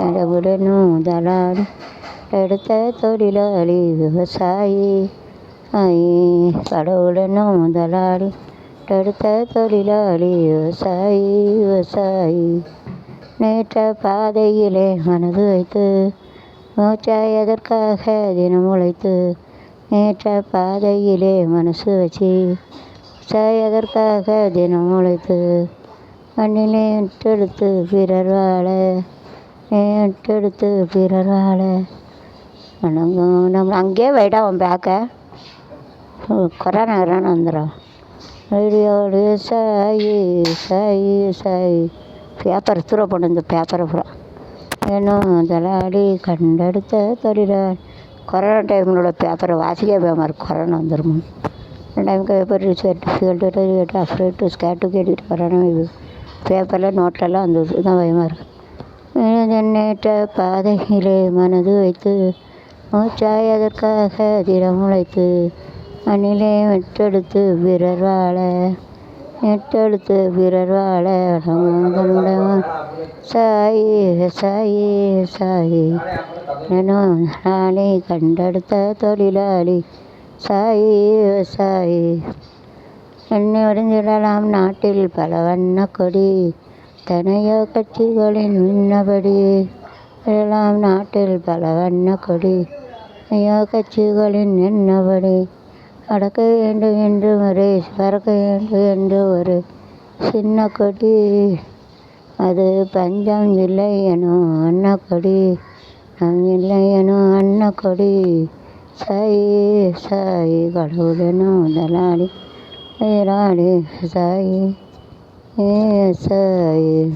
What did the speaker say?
கடவுளனும் தலாளி எடுத்த தொழிலாளி விவசாயி கடவுளனும் தலாளி எடுத்த தொழிலாளி விவசாயி நேற்ற பாதையிலே மனது வைத்து மூச்சாய் எதற்காக தினம் உழைத்து நேற்ற பாதையிலே மனசு வச்சு மூச்சாய் எதற்காக தினம் உழைத்து மண்ணிலே விட்டெடுத்து பிறர் வாழ விட்டெடுத்து பிறர் வாழ நம்ம அங்கேயே வைடா அவன் பேக்க கொரோனா வந்துடும் ரேடியோடு சாயி சாயி சாயி பேப்பரை தூர போன இந்த பேப்பரை பூரா வேணும் தலாடி கண்டெடுத்த தொழிலாளி கொரோனா டைமிலோட பேப்பரை வாசிக்க பயமாக இருக்கும் கொரோனா வந்துடும் டைமுக்கு பேப்பர் சர்டிஃபிகேட்டு அப்டேட்டு ஸ்கேட்டு கேட்டுட்டு கொரோனா பேப்பரில் நோட்டெல்லாம் அந்த இதுதான் பயமாக இருக்கும் நேற்ற பாதையிலே மனது வைத்து மூச்சாய் அதற்காக தினம் உழைத்து மண்ணிலே விட்டெடுத்து பிறர் வாழ விட்டெடுத்து பிறர் வாழ சாயி சாயி சாயி நாளை கண்டெடுத்த தொழிலாளி சாயி விவசாயி எண்ணி ஒடிந்திடலாம் நாட்டில் பல வண்ண கொடி தனையோ கட்சிகளின் விண்ணபடி எல்லாம் நாட்டில் பல வண்ண கொடி தனையோ கட்சிகளின் எண்ணபடி அடக்க வேண்டும் என்று ஒரு பறக்க வேண்டும் என்று ஒரு சின்ன கொடி அது பஞ்சம் இல்லை எனும் அன்ன கொடி நம் இல்லை எனும் அன்ன கொடி சாயி சாயி கடவுளனும் தலாளி சாயி சாயி